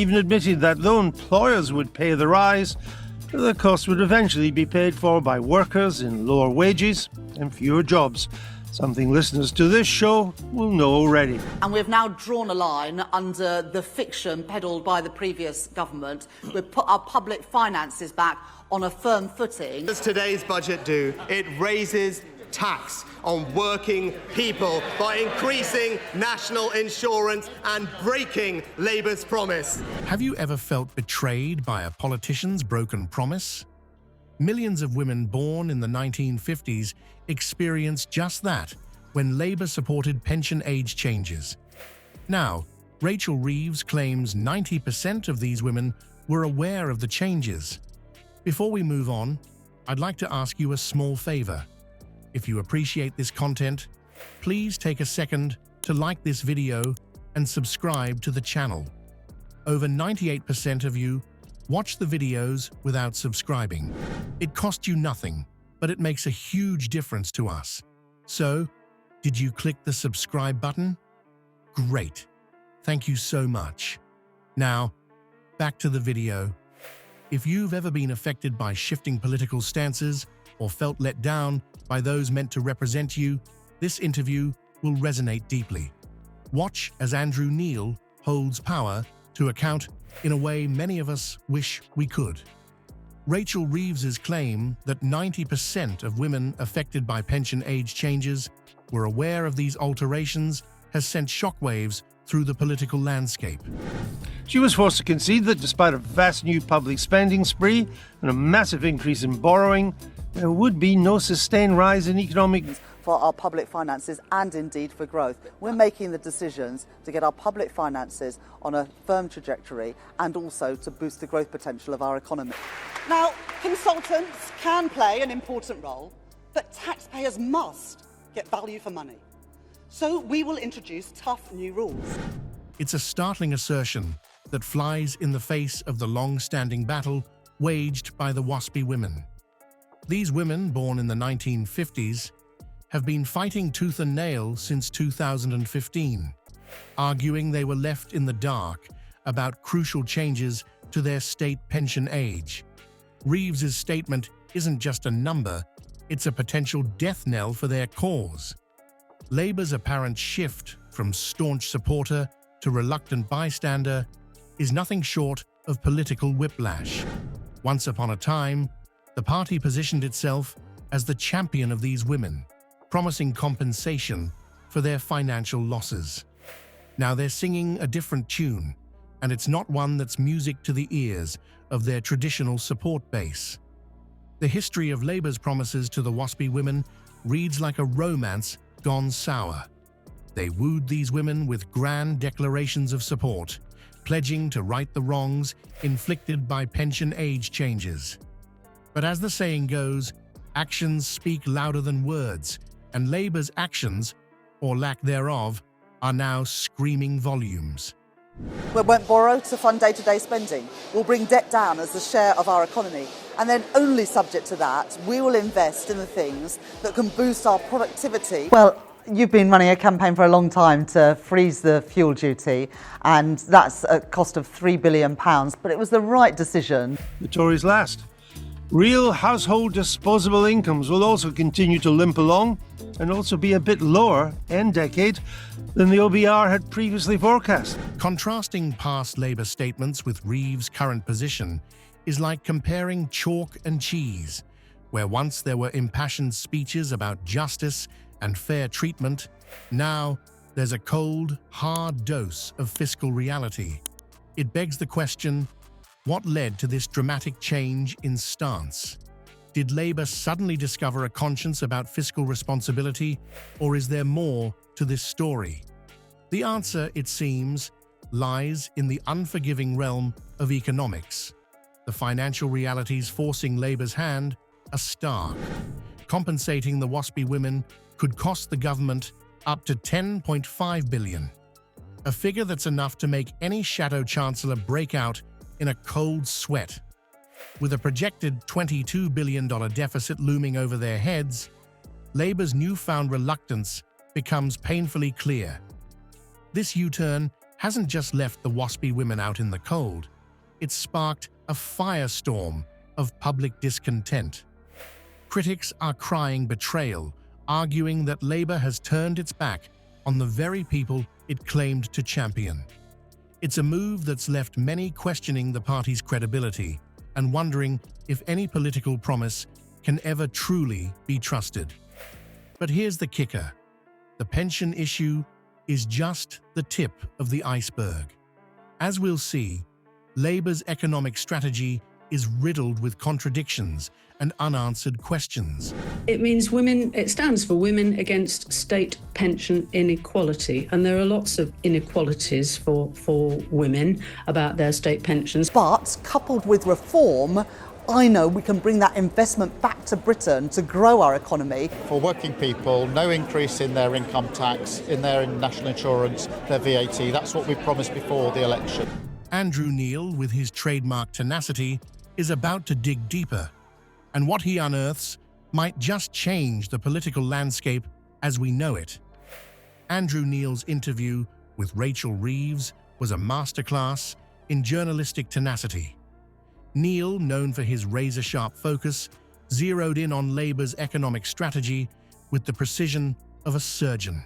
even admitted that though employers would pay the rise, the cost would eventually be paid for by workers in lower wages and fewer jobs, something listeners to this show will know already. And we've now drawn a line under the fiction peddled by the previous government. We've put our public finances back on a firm footing. As today's budget do, it raises tax on working people by increasing national insurance and breaking Labour's promise. Have you ever felt betrayed by a politician's broken promise? Millions of women born in the 1950s experienced just that when Labour supported pension age changes. Now, Rachel Reeves claims 90% of these women were aware of the changes. Before we move on, I'd like to ask you a small favour. If you appreciate this content, please take a second to like this video and subscribe to the channel. Over 98% of you watch the videos without subscribing. It costs you nothing, but it makes a huge difference to us. So, did you click the subscribe button? Great. Thank you so much. Now, back to the video. If you've ever been affected by shifting political stances or felt let down by those meant to represent you, this interview will resonate deeply. Watch as Andrew Neil holds power to account in a way many of us wish we could. Rachel Reeves's claim that 90% of women affected by pension age changes were aware of these alterations has sent shockwaves through the political landscape. She was forced to concede that despite a vast new public spending spree and a massive increase in borrowing, there would be no sustained rise in economic For our public finances and indeed for growth. We're making the decisions to get our public finances on a firm trajectory and also to boost the growth potential of our economy. Now, consultants can play an important role, but taxpayers must get value for money. So we will introduce tough new rules. It's a startling assertion that flies in the face of the long-standing battle waged by the WASPI women. These women, born in the 1950s, have been fighting tooth and nail since 2015, arguing they were left in the dark about crucial changes to their state pension age. Reeves's statement isn't just a number, it's a potential death knell for their cause. Labour's apparent shift from staunch supporter to reluctant bystander is nothing short of political whiplash. Once upon a time, the party positioned itself as the champion of these women, promising compensation for their financial losses. Now they're singing a different tune, and it's not one that's music to the ears of their traditional support base. The history of Labour's promises to the WASPI women reads like a romance gone sour. They wooed these women with grand declarations of support, pledging to right the wrongs inflicted by pension age changes. But as the saying goes, actions speak louder than words, and Labour's actions, or lack thereof, are now screaming volumes. We won't borrow to fund day-to-day spending. We'll bring debt down as a share of our economy. And then only subject to that, we will invest in the things that can boost our productivity. Well, you've been running a campaign for a long time to freeze the fuel duty, and that's a cost of £3 billion, but it was the right decision. the Tories last. Real household disposable incomes will also continue to limp along and also be a bit lower end decade than the OBR had previously forecast. Contrasting past Labour statements with Reeves' current position is like comparing chalk and cheese, where once there were impassioned speeches about justice and fair treatment, now there's a cold, hard dose of fiscal reality. It begs the question, what led to this dramatic change in stance? Did Labour suddenly discover a conscience about fiscal responsibility, or is there more to this story? The answer, it seems, lies in the unforgiving realm of economics. The financial realities forcing Labour's hand are stark. Compensating the WASPI women could cost the government up to $10.5 billion, a figure that's enough to make any shadow chancellor break out in a cold sweat. With a projected $22 billion deficit looming over their heads, Labour's newfound reluctance becomes painfully clear. This U-turn hasn't just left the WASPI women out in the cold, it's sparked a firestorm of public discontent. Critics are crying betrayal, arguing that Labour has turned its back on the very people it claimed to champion. It's a move that's left many questioning the party's credibility and wondering if any political promise can ever truly be trusted. But here's the kicker. The pension issue is just the tip of the iceberg. As we'll see, Labour's economic strategy is riddled with contradictions and unanswered questions. It means women, it stands for Women Against State Pension Inequality, and there are lots of inequalities for women about their state pensions. But coupled with reform, I know we can bring that investment back to Britain to grow our economy. For working people, no increase in their income tax, in their national insurance, their VAT. That's what we promised before the election. Andrew Neil, with his trademark tenacity, is about to dig deeper, and what he unearths might just change the political landscape as we know it. Andrew Neil's interview with Rachel Reeves was a masterclass in journalistic tenacity. Neil, known for his razor-sharp focus, zeroed in on Labour's economic strategy with the precision of a surgeon.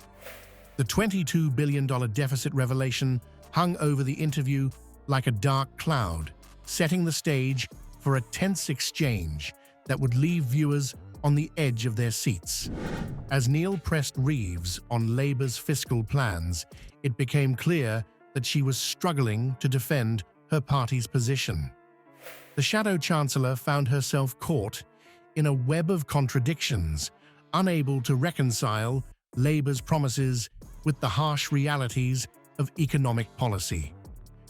The $22 billion deficit revelation hung over the interview like a dark cloud, setting the stage for a tense exchange that would leave viewers on the edge of their seats. As Neil pressed Reeves on Labour's fiscal plans, it became clear that she was struggling to defend her party's position. The Shadow Chancellor found herself caught in a web of contradictions, unable to reconcile Labour's promises with the harsh realities of economic policy.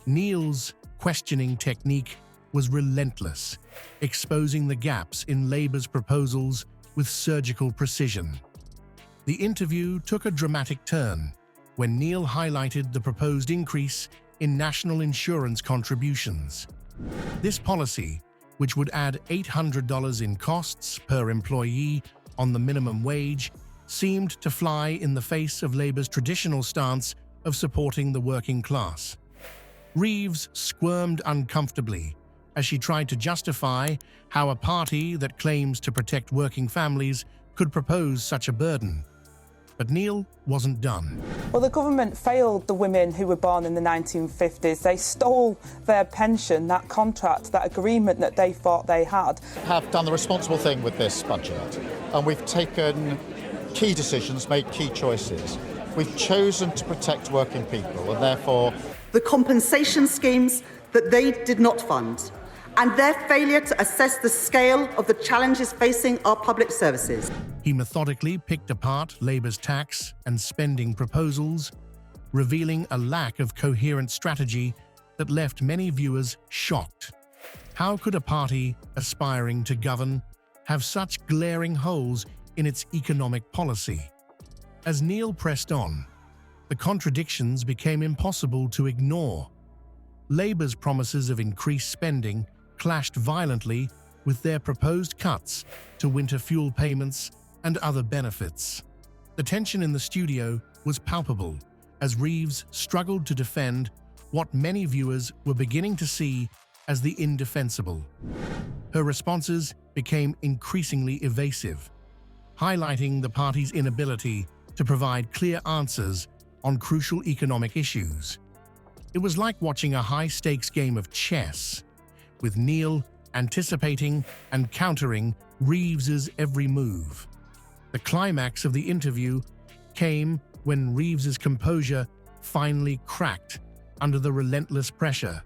Neil's questioning technique was relentless, exposing the gaps in Labour's proposals with surgical precision. The interview took a dramatic turn when Neil highlighted the proposed increase in national insurance contributions. This policy, which would add $800 in costs per employee on the minimum wage, seemed to fly in the face of Labour's traditional stance of supporting the working class. Reeves squirmed uncomfortably as she tried to justify how a party that claims to protect working families could propose such a burden. But Neil wasn't done. Well, the government failed the women who were born in the 1950s. They stole their pension, that contract, that agreement that they thought they had. Have done the responsible thing with this budget, and we've taken key decisions, made key choices. We've chosen to protect working people, and therefore The compensation schemes that they did not fund, and their failure to assess the scale of the challenges facing our public services. He methodically picked apart Labour's tax and spending proposals, revealing a lack of coherent strategy that left many viewers shocked. How could a party aspiring to govern have such glaring holes in its economic policy? As Neil pressed on, the contradictions became impossible to ignore. Labour's promises of increased spending clashed violently with their proposed cuts to winter fuel payments and other benefits. The tension in the studio was palpable as Reeves struggled to defend what many viewers were beginning to see as the indefensible. Her responses became increasingly evasive, highlighting the party's inability to provide clear answers on crucial economic issues. It was like watching a high-stakes game of chess, with Neil anticipating and countering Reeves's every move. The climax of the interview came when Reeves's composure finally cracked under the relentless pressure.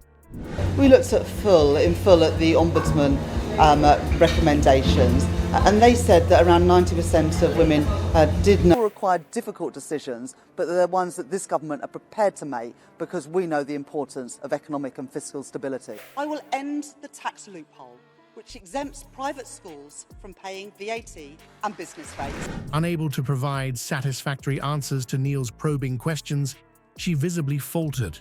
We looked in full at the Ombudsman recommendations, and they said that around 90% of women did not require difficult decisions, but they're ones that this government are prepared to make because we know the importance of economic and fiscal stability. I will end the tax loophole which exempts private schools from paying VAT and business rates. Unable to provide satisfactory answers to Neil's probing questions, she visibly faltered.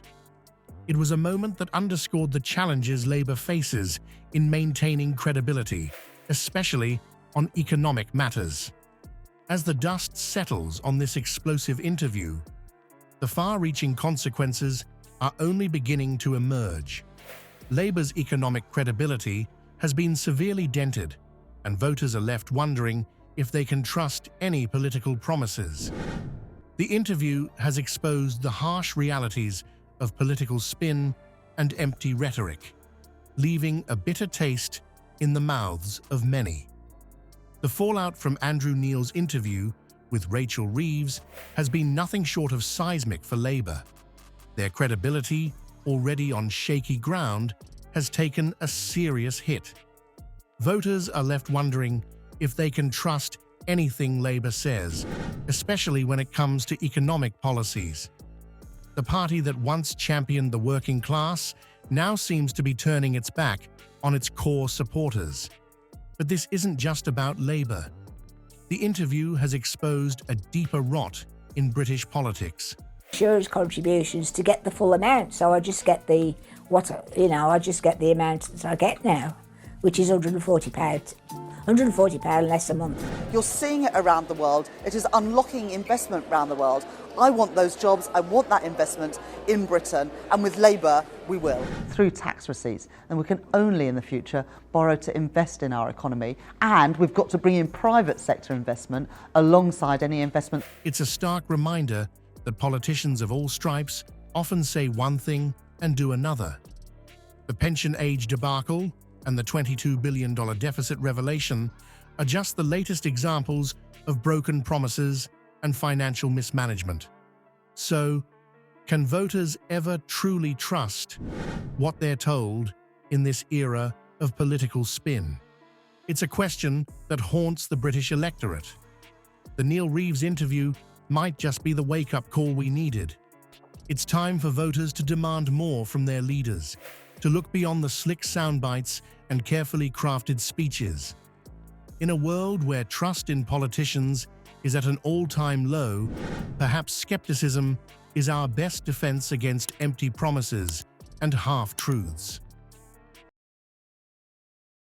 It was a moment that underscored the challenges Labour faces in maintaining credibility, especially on economic matters. As the dust settles on this explosive interview, the far-reaching consequences are only beginning to emerge. Labour's economic credibility has been severely dented, and voters are left wondering if they can trust any political promises. The interview has exposed the harsh realities of political spin and empty rhetoric, leaving a bitter taste in the mouths of many. The fallout from Andrew Neil's interview with Rachel Reeves has been nothing short of seismic for Labour. Their credibility, already on shaky ground, has taken a serious hit. Voters are left wondering if they can trust anything Labour says, especially when it comes to economic policies. The party that once championed the working class now seems to be turning its back on its core supporters. But this isn't just about Labour. The interview has exposed a deeper rot in British politics. Insurance contributions to get the full amount, so I just get the amount that I get now, which is £140. £140 less a month. You're seeing it around the world. It is unlocking investment around the world. I want those jobs, I want that investment in Britain, and with Labour, we will. Through tax receipts, and we can only in the future borrow to invest in our economy, and we've got to bring in private sector investment alongside any investment. It's a stark reminder that politicians of all stripes often say one thing and do another. The pension age debacle and the $22 billion deficit revelation are just the latest examples of broken promises and financial mismanagement. So, can voters ever truly trust what they're told in this era of political spin? It's a question that haunts the British electorate. The Neil Reeves interview might just be the wake-up call we needed. It's time for voters to demand more from their leaders, to look beyond the slick soundbites and carefully crafted speeches. In a world where trust in politicians is at an all-time low, perhaps skepticism is our best defense against empty promises and half-truths.